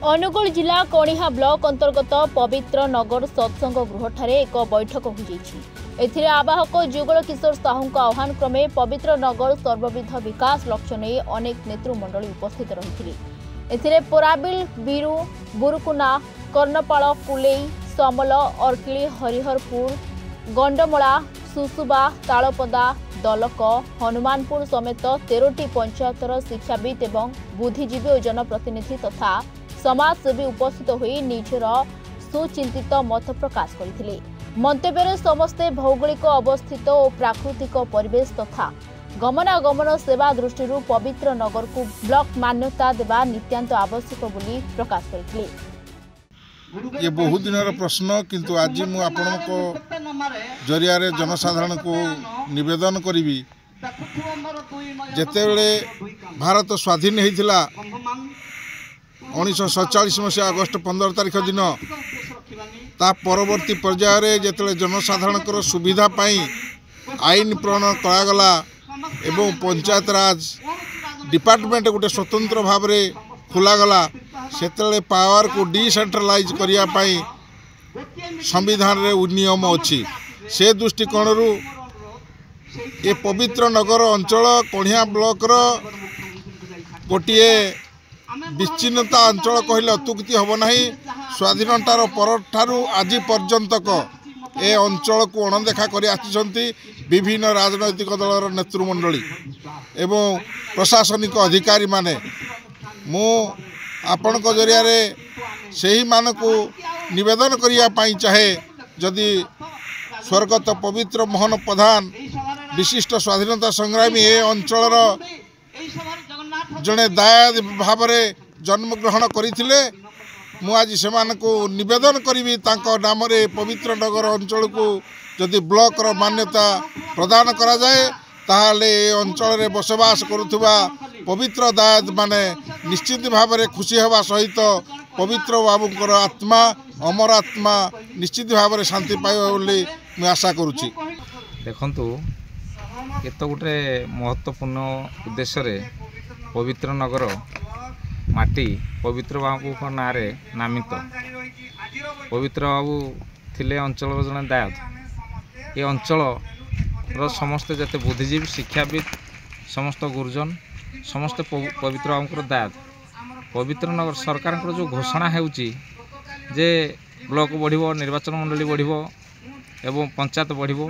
अनुगुल जिला कणिहा ब्लॉक अंतर्गत पवित्र नगर सत्संग गृहठारे एक बैठक हो आवाहक जुगल किशोर साहू आह्वान क्रमे पवित्र नगर सर्वविध विकास लक्ष्य नहीं अनेक नेतृमंडली उपस्थित रही पोराबिल बीरू बुरुकुना कर्णपाल कुलेई समल अर्किली हरिहरपुर गंडमला सुसुबा तालपदा दलक हनुमानपुर समेत 13टी पंचायतर शिक्षाविद एवं बुद्धिजीवी और जनप्रतिनिधि तथा समाजसेवी उपस्थित होई निजर सुचिंतित मत प्रकाश करथिले। मंतव्य समस्ते भौगोलिक अवस्थित और प्राकृतिक परिवेश तथा गमनागमन सेवा दृष्टि पवित्र नगर को ब्लॉक मान्यता देवा नित्यांत आवश्यक बोली प्रकाश करथिले। ये बहुत दिन प्रश्न किंतु आज मु आपण को जरिया रे जनसाधारण को निवेदन करी जेतेबेले भारत स्वाधीन होता 1947 मसीहा अगस्ट 15 तारिख दिन ता परवर्ती पर्यायर जेतेबेले जनसाधारण सुविधा पाई आईन प्रणयन करागला एवं पंचायत राज डिपार्टमेंट गोटे स्वतंत्र भाव में खोलागला से पावर को डिसेंट्रलाइज करने संविधान रे नियम अच्छी से दृष्टिकोण ये पवित्र नगर अंचल कणिहा ब्लॉक गोटे विच्छिन्नता अंचल कहले अत्युक्ति हम ना। स्वाधीनतार पर आज पर्यंतक ए अंचल को अणदेखा कर विभिन्न राजनैतिक दलर नेतृमंडली एवं प्रशासनिक अधिकारी माने मु आपण को जरिया रे सही मान को निवेदन करने चाहे जदि स्वर्गत पवित्र मोहन प्रधान विशिष्ट स्वाधीनता संग्रामी ए अंचल जड़े दायाद भाव में जन्मग्रहण करते मु आज से निवेदन करी नाम रे पवित्र नगर अंचल को जदि ब्लॉक रो मान्यता प्रदान करा जाए ताहाले अंचल रे बसवास करुवा पवित्र दायद माने निश्चित भाव में खुशी हवा सहित पवित्र बाबूंकर आत्मा अमर आत्मा निश्चित भाव में शांति पाइबा बोली मैं आशा करुच्ची। देखंतु ये तो गोटे महत्वपूर्ण उद्देश्य रे पवित्र नगर माटी पवित्र बाबू ना नामित पवित्र बाबू थिले अंचल जड़े दायद ये अंचल समस्त जते बुद्धिजीवी शिक्षाविद समस्त गुरुजन समस्त पवित्र बाबूर दायद पवित्र नगर सरकार जो घोषणा होउची जे ब्लॉक बढ़िबो निर्वाचन मंडली बढ़िबो एवं पंचायत बढ़िबो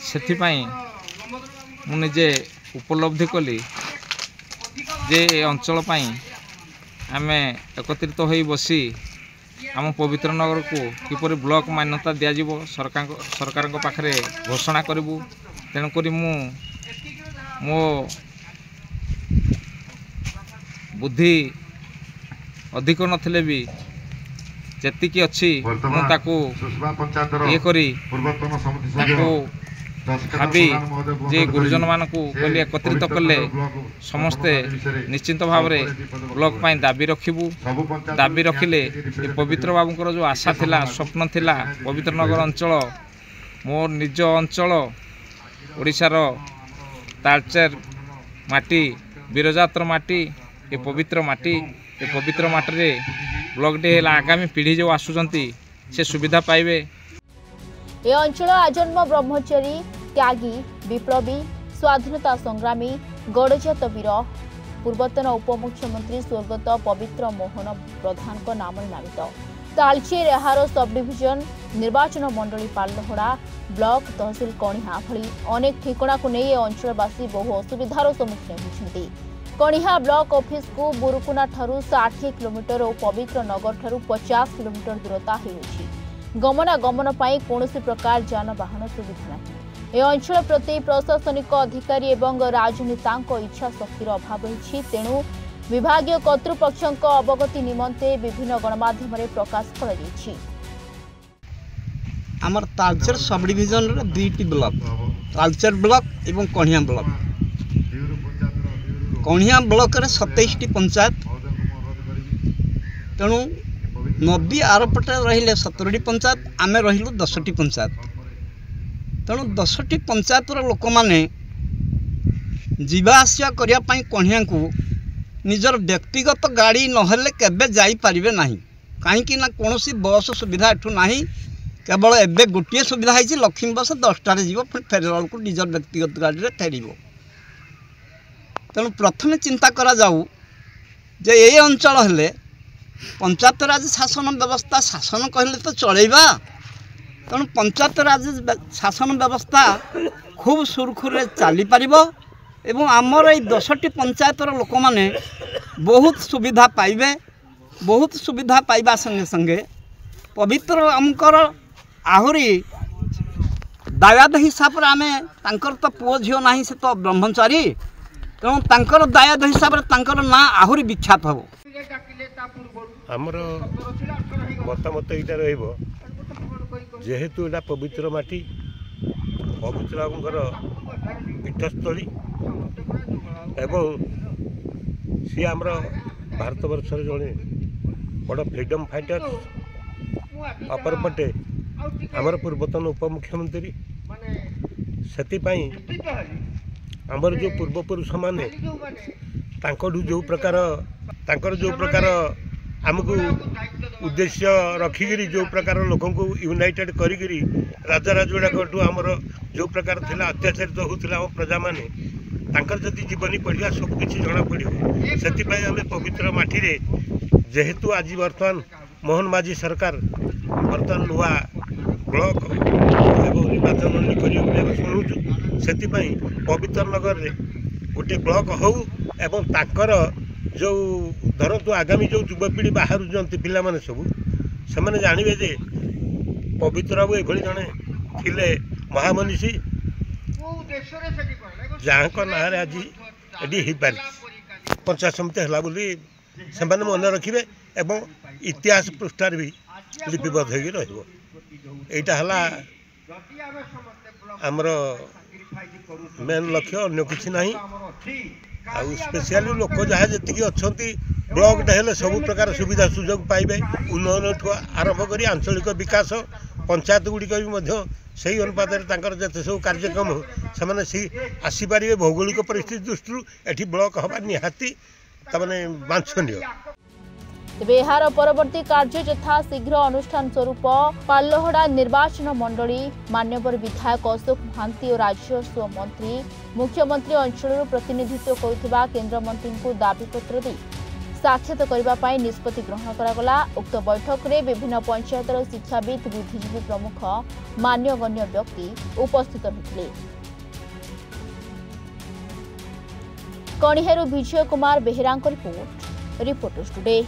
सेथिपाई मु निजे उपलब्धि कली जे अंचल पाई आमे एकत्रित होई बसी आम पवित्र नगर को किपरि ब्लॉक मान्यता दिया जिवो सरकार पाखरे घोषणा करिवु। तेणुक मो बुद्धि अधिक नथिले भी जेतिकी अच्छी ये करी भावी जे गुरुजन मान को एकत्रित कले समस्ते निश्चिंत भाव में ब्लॉक पाई दाबी रखिबू दाबी रखिले पवित्र बाबूंकर जो आशा थिला स्वप्न थिला पवित्र नगर अंचल मोर निज अंचल ओडिशार तालचेर माटी बीरजातर माटी ये पवित्र माटी ब्लॉक डे आगामी पीढ़ी जो आसुचंती से सुविधा पाइबे। ए अंचल आजन्म ब्रह्मचारी त्यागी विप्लवी स्वाधीनता संग्रामी गणजात वीर पूर्वतन उपमुख्यमंत्री स्वर्गत पवित्र मोहन प्रधान को नाम नामित तालचेर एहार सब डिविजन निर्वाचन मंडली पालहड़ा ब्लॉक तहसिल कणिहा भली अनेक ठिकणा को नहीं अंचलवासी बहु असुविधार सम्मुखीन होती। कणिहा ब्लॉक ऑफिस को बुरुकुना ठारू 60 किलोमीटर और पवित्र नगर ठारू 50 किलोमीटर दूरता होउछि। गमनागमन पाई कौनसी प्रकार जानवाहन सुविधा नहीं। ए अंचल प्रति प्रशासनिक अधिकारी एवं राजनेतांक इच्छा शक्तिर अभाव रही तेणु विभागीय कर्तृपक्षों अवगति निमंते विभिन्न गणमाध्यम प्रकाश कर आमर तालचेर सब डिविजन रे दुईटी ब्लॉक तालचेर ब्लॉक एवं कणिहा ब्लॉक कणिहा ब्लॉक रे 27टी पंचायत तेणु नदी आरपटे रहिले 17टी पंचायत आमे रहिलु 10टी पंचायत तेणु 10टी पंचायतर लोक माने जीवा आसिया करिया पई कणिया को निजर व्यक्तिगत गाड़ी नहेले केबे जाई पारिबे नाही कहीं ना कौन बस सुविधा एठू नाही केवल एबे गोटे सुविधा है लक्ष्मी बस 10टार जीव फेरला को निजर व्यक्तिगत गाड़ी रे फेरिबो। तेणु प्रथम चिंता करा जाऊ जे ये अंचल हेले पंचायत राज शासन व्यवस्था शासन कहले तो चलेबा। तेणु पंचायत राज शासन व्यवस्था खूब सुरखुरे चली पारिबो एवं आमर ये 10टी पंचायतर लोक माने बहुत सुविधा पाइबे। बहुत सुविधा पाइबा संगे संगे पवित्र आमकर आहुरी दायाद हिसाब रे आमे तांकर तो पुओ झियो नाही से तो ब्रह्मचारी तेणु तांकर दायाद हिसाब रे तांकर ना आहुरी विख्यात हबो। आमर मतामत यहाँ रहिबो जेहेतु एटा पवित्र माटी पवित्र आमकर पीठस्थली एवं सी आमर भारत वर्षर जड़े बड़ फ्रीडम फाइटर अपरपटे आमर पूर्वतन उपमुख्यमंत्री से आमर जो पूर्वपुरुष माने जो प्रकार आमको उद्देश्य रखिकी जो प्रकार लोक यूनाइटेड करी राजा राजवाड़ा आमर जो प्रकार थिला अत्याचारित होता आम प्रजा माने तांकर जदि जीवनी पढ़ा सबकि जना पड़ो से आम पवित्र माटी रे जेहेतु आज बर्तमान मोहन माझी सरकार बर्तमान नुआ ब्लॉक एवं निर्वाचन शुणुचु से पवित्र नगर रे गोटे ब्लॉक हो एवं ताकर जो धरतु आगामी जो युवपीढ़ी बाहर जाती पिला माने सब से जानवे जे पवित्र बाबू ये जड़े थिले महामनीषी जहाँ ना आज ये पंचायत समिति है बोली से मन रखिए एवं इतिहास पृष्ठार भी लिपिबद्ध हो रहा आमर मेन लक्ष्य अन्य किसी ना आउ स्पेशली लोक जहाँ जी अच्छा ब्लॉक हेले सब प्रकार सुविधा सुजोग पाइबे उन्नयन ठू आरंभ कर आंचलिक विकास पंचायत गुड़िक भी से ही अनुपात जिते सब कार्यक्रम से आसीपारे भौगोलिक परिस्थिति दृष्टि एटी ब्लॉक हवा निहाती तमाने वांछनीय। तेबे एहार परवर्ती कार्य यथा शीघ्र अनुष्ठान स्वरूप पाल्लहड़ा निर्वाचन मंडली मान्यवर विधायक अशोक महांती और राजस्व मंत्री मुख्यमंत्री अंचल प्रतिनिधित्व करुवा केन्द्र मंत्री को दाबीपत्र दे साक्षात करने निष्पत्ति ग्रहण करागला। उक्त बैठक में विभिन्न पंचायतर शिक्षाविद बुद्धिजीवी प्रमुख मान्यगण्य व्यक्ति उपस्थित रहिथिले। कणिहारू विजय कुमार बेहेरा रिपोर्टर्स टुडे।